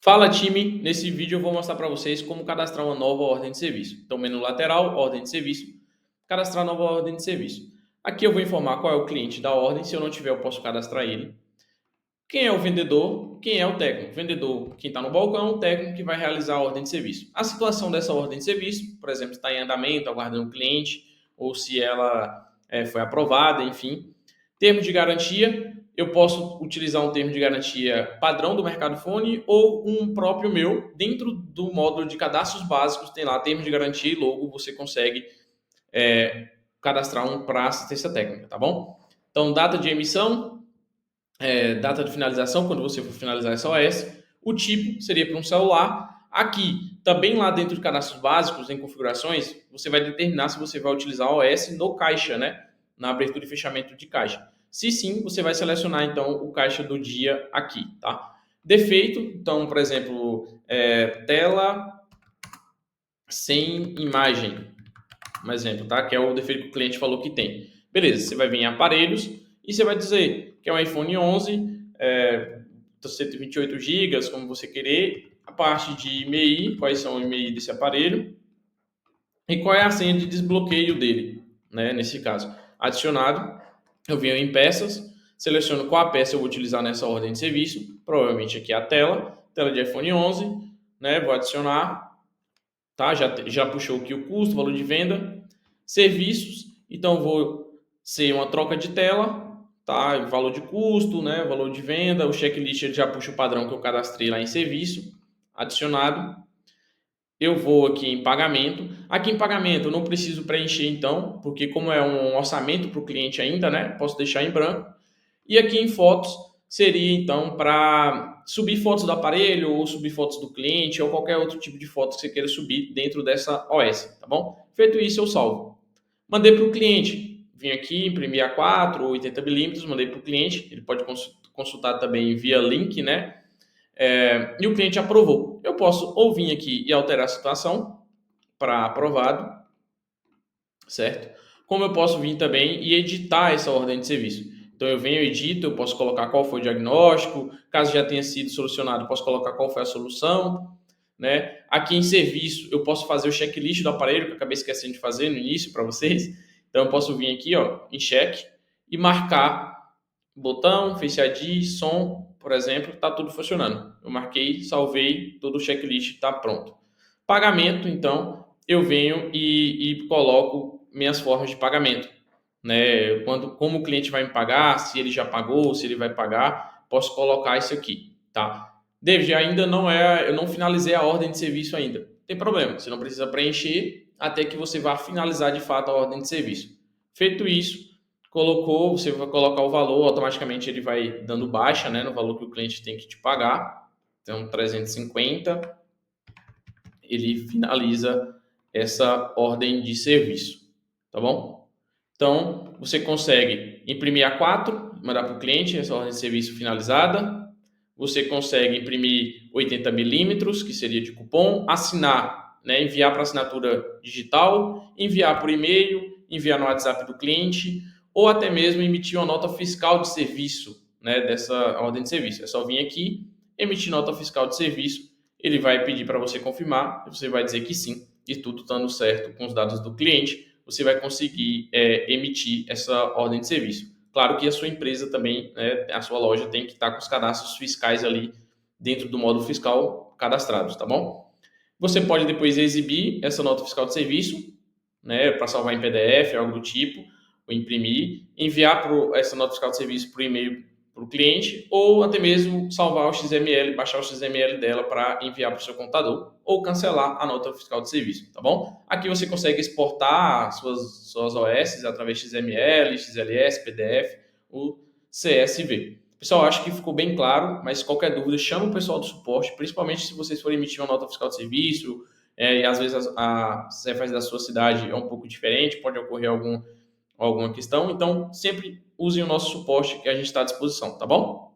Fala time, nesse vídeo eu vou mostrar para vocês como cadastrar uma nova ordem de serviço. Então, menu lateral, ordem de serviço, cadastrar nova ordem de serviço. Aqui eu vou informar qual é o cliente da ordem, se eu não tiver eu posso cadastrar ele. Quem é o vendedor, quem é o técnico. Vendedor, quem está no balcão, o técnico que vai realizar a ordem de serviço. A situação dessa ordem de serviço, por exemplo, está em andamento, aguardando o cliente, ou se ela foi aprovada, enfim. Termo de garantia, eu posso utilizar um termo de garantia padrão do Mercado Fone ou um próprio meu. Dentro do módulo de cadastros básicos, tem lá termo de garantia e logo, você consegue cadastrar um para assistência técnica, tá bom? Então, data de emissão, data de finalização, quando você for finalizar essa OS. O tipo seria para um celular. Aqui, também lá dentro de cadastros básicos, em configurações, você vai determinar se você vai utilizar a OS no caixa, né? Na abertura e fechamento de caixa. Se sim, você vai selecionar então o caixa do dia aqui, tá? Defeito, então, por exemplo, tela sem imagem, um exemplo, tá? Que é o defeito que o cliente falou que tem. Beleza, você vai vir em aparelhos e você vai dizer que é um iPhone 11, 128 GB, como você querer, a parte de IMEI, quais são o IMEI desse aparelho e qual é a senha de desbloqueio dele, né? Nesse caso, adicionado, eu venho em peças, seleciono qual a peça eu vou utilizar nessa ordem de serviço, provavelmente aqui é a tela de iPhone 11, né? Vou adicionar, tá? Já puxou aqui o custo, valor de venda, serviços, então vou ser uma troca de tela, tá? Valor de custo, né? Valor de venda, o checklist já puxa o padrão que eu cadastrei lá em serviço, adicionado. Eu vou aqui em pagamento. Aqui em pagamento eu não preciso preencher então, porque como é um orçamento para o cliente ainda, né? Posso deixar em branco. E aqui em fotos seria então para subir fotos do aparelho ou subir fotos do cliente ou qualquer outro tipo de foto que você queira subir dentro dessa OS, tá bom? Feito isso eu salvo. Mandei para o cliente. Vim aqui, imprimir A4 ou 80mm, mandei para o cliente. Ele pode consultar também via link, né? E o cliente aprovou. Eu posso ou vir aqui e alterar a situação para aprovado, certo? Como eu posso vir também e editar essa ordem de serviço. Então eu venho, edito, eu posso colocar qual foi o diagnóstico, caso já tenha sido solucionado, eu posso colocar qual foi a solução, né? Aqui em serviço, eu posso fazer o checklist do aparelho, que eu acabei esquecendo de fazer no início para vocês. Então eu posso vir aqui, ó, em check e marcar botão, Face ID, som, por exemplo, está tudo funcionando. Eu marquei, salvei, todo o checklist está pronto. Pagamento, então, eu venho e coloco minhas formas de pagamento, né? Como o cliente vai me pagar, se ele já pagou, se ele vai pagar, posso colocar isso aqui, tá? David, ainda não eu não finalizei a ordem de serviço ainda. Tem problema, você não precisa preencher até que você vá finalizar de fato a ordem de serviço. Feito isso, colocou, você vai colocar o valor, automaticamente ele vai dando baixa, né, no valor que o cliente tem que te pagar. Então, 350, ele finaliza essa ordem de serviço, tá bom? Então, você consegue imprimir A4, mandar para o cliente essa ordem de serviço finalizada. Você consegue imprimir 80mm, que seria de cupom, assinar, né, enviar para assinatura digital, enviar por e-mail, enviar no WhatsApp do cliente, ou até mesmo emitir uma nota fiscal de serviço, né, dessa ordem de serviço. É só vir aqui, emitir nota fiscal de serviço, ele vai pedir para você confirmar, você vai dizer que sim, e tudo estando certo com os dados do cliente, você vai conseguir emitir essa ordem de serviço. Claro que a sua empresa também, né, a sua loja tem que estar com os cadastros fiscais ali dentro do módulo fiscal cadastrados, tá bom? Você pode depois exibir essa nota fiscal de serviço, né, para salvar em PDF, algo do tipo, ou imprimir, enviar essa nota fiscal de serviço por e-mail para o cliente, ou até mesmo salvar o XML, baixar o XML dela para enviar para o seu computador, ou cancelar a nota fiscal de serviço, tá bom? Aqui você consegue exportar suas OS através de XML, XLS, PDF, o CSV. Pessoal, acho que ficou bem claro, mas qualquer dúvida, chama o pessoal do suporte, principalmente se vocês forem emitir uma nota fiscal de serviço, e às vezes a CEFAS da sua cidade é um pouco diferente, pode ocorrer alguma questão, então sempre usem o nosso suporte que a gente está à disposição, tá bom?